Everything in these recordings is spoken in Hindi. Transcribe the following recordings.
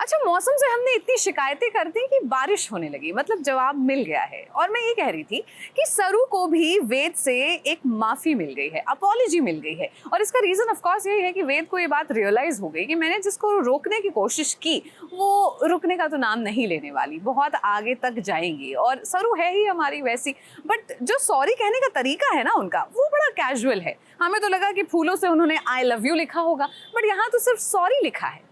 अच्छा, मौसम से हमने इतनी शिकायतें कर दी कि बारिश होने लगी, मतलब जवाब मिल गया है। और मैं ये कह रही थी कि सरू को भी वेद से एक माफ़ी मिल गई है, अपॉलॉजी मिल गई है। और इसका रीज़न ऑफ कोर्स यही है कि वेद को ये बात रियलाइज़ हो गई कि मैंने जिसको रोकने की कोशिश की वो रुकने का तो नाम नहीं लेने वाली, बहुत आगे तक जाएंगी। और सरू है ही हमारी वैसी, बट जो सॉरी कहने का तरीका है ना उनका, वो बड़ा कैजुअल है। हमें तो लगा कि फूलों से उन्होंने आई लव यू लिखा होगा, बट यहाँ तो सिर्फ सॉरी लिखा है।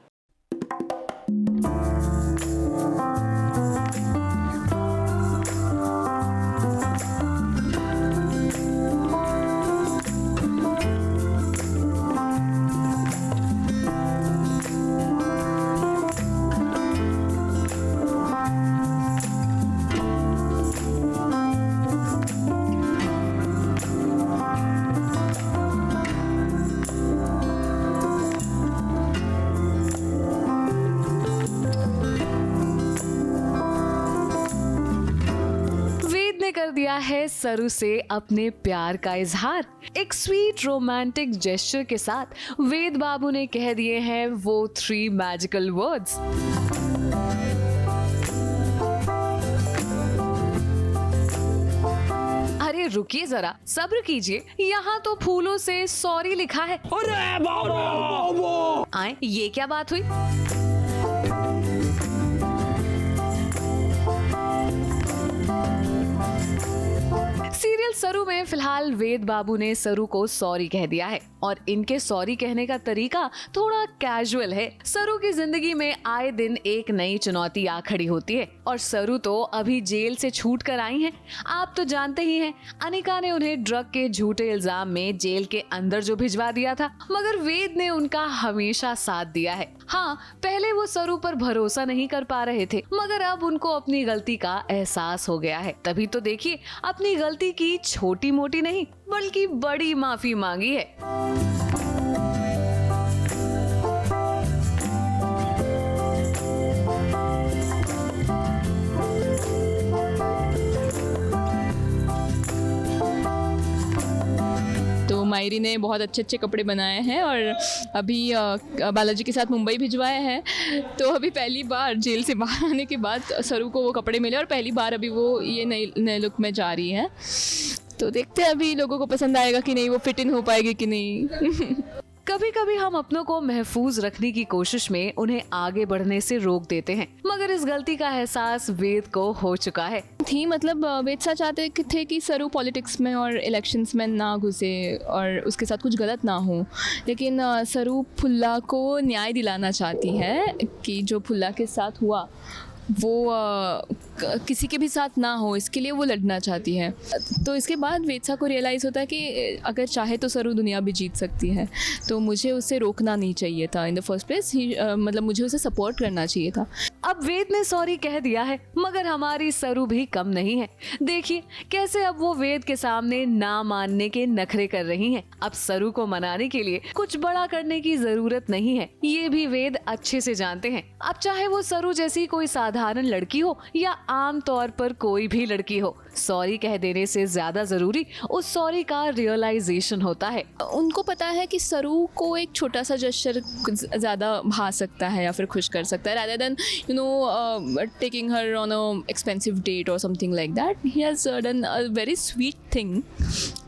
कर दिया है सरू से अपने प्यार का इजहार। एक स्वीट रोमांटिक जेस्चर के साथ वेद बाबू ने कह दिए हैं वो 3 मैजिकल वर्ड्स। अरे रुकिए जरा, सब्र कीजिए, यहाँ तो फूलों से सॉरी लिखा है। अरे बाबा! आए, ये क्या बात हुई? सीरियल सरू में फिलहाल वेद बाबू ने सरू को सॉरी कह दिया है और इनके सॉरी कहने का तरीका थोड़ा कैजुअल है। सरू की जिंदगी में आए दिन एक नई चुनौती आ खड़ी होती है और सरू तो अभी जेल से छूट कर आई हैं। आप तो जानते ही हैं, अनिका ने उन्हें ड्रग के झूठे इल्जाम में जेल के अंदर जो भिजवा दिया था, मगर वेद ने उनका हमेशा साथ दिया है। हाँ, पहले वो सरू पर भरोसा नहीं कर पा रहे थे, मगर अब उनको अपनी गलती का एहसास हो गया है। तभी तो देखिए, अपनी गलती की छोटी मोटी नहीं बल्कि बड़ी माफी मांगी है। तो मायरी ने बहुत अच्छे अच्छे कपड़े बनाए हैं और अभी बालाजी के साथ मुंबई भिजवाए हैं। तो अभी पहली बार जेल से बाहर आने के बाद सरू को वो कपड़े मिले और पहली बार अभी वो ये नए लुक में जा रही है। तो देखते हैं अभी लोगों को पसंद आएगा कि नहीं, वो फिट इन हो पाएगी कि नहीं। कभी कभी हम अपनों को महफूज रखने की कोशिश में उन्हें आगे बढ़ने से रोक देते हैं, मगर इस गलती का एहसास वेद को हो चुका है। मतलब वेद सा चाहते थे कि सरू पॉलिटिक्स में और इलेक्शंस में ना घुसे और उसके साथ कुछ गलत ना हो, लेकिन सरू फुल्ला को न्याय दिलाना चाहती है कि जो फुल्ला के साथ हुआ वो किसी के भी साथ ना हो, इसके लिए वो लड़ना चाहती है। तो इसके बाद वेदसा को रियलाइज़ होता है कि अगर चाहे तो सरू दुनिया भी जीत सकती है, तो मुझे उसे रोकना नहीं चाहिए था इन द फर्स्ट प्लेस। मतलब मुझे उसे सपोर्ट करना चाहिए था। अब वेद ने सॉरी कह दिया है, मगर हमारी सरू भी कम नहीं है। देखिए कैसे अब वो वेद के सामने ना मानने के नखरे कर रही हैं। अब सरू को मनाने के लिए कुछ बड़ा करने की जरूरत नहीं है, ये भी वेद अच्छे से जानते हैं। अब चाहे वो सरू जैसी कोई साधारण लड़की हो या आम तौर पर कोई भी लड़की हो, सॉरी कह देने से ज्यादा जरूरी उस सॉरी का रियलाइजेशन होता है। उनको पता है कि सरू को एक छोटा सा जेस्चर ज्यादा भा सकता है या फिर खुश कर सकता है, rather than taking her on a expensive date or something like that. He has done a very sweet thing.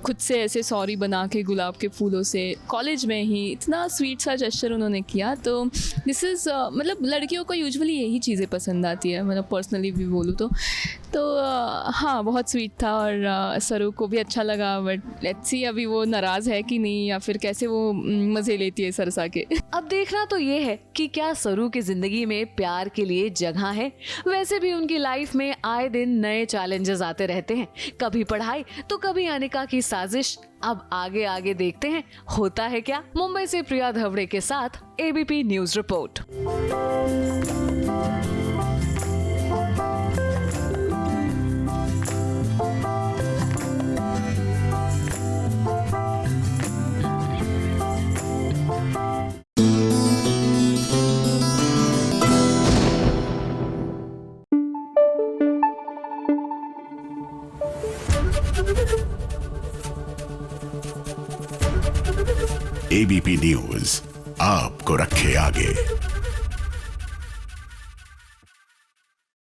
खुद से ऐसे सॉरी बना के गुलाब के फूलों से कॉलेज में ही इतना स्वीट सा जेस्चर उन्होंने किया। तो दिस इज़ मतलब लड़कियों को यूजुअली यही चीज़ें पसंद आती है, मतलब पर्सनली भी बोलूँ तो हाँ, बहुत स्वीट था और सरू को भी अच्छा लगा। बट लेट्स सी अभी वो नाराज़ है कि नहीं या फिर कैसे वो मज़े लेती है सरसा के। अब देखना तो ये है कि क्या सरू की जिंदगी में प्यार के लिए जगह है। वैसे भी उनकी लाइफ में आए दिन नए चैलेंजेस आते रहते हैं, कभी पढ़ाई तो कभी अनिका की साजिश। अब आगे आगे देखते हैं होता है क्या। मुंबई से प्रिया धवड़े के साथ ABP news report. ABP news आपको रखे आगे।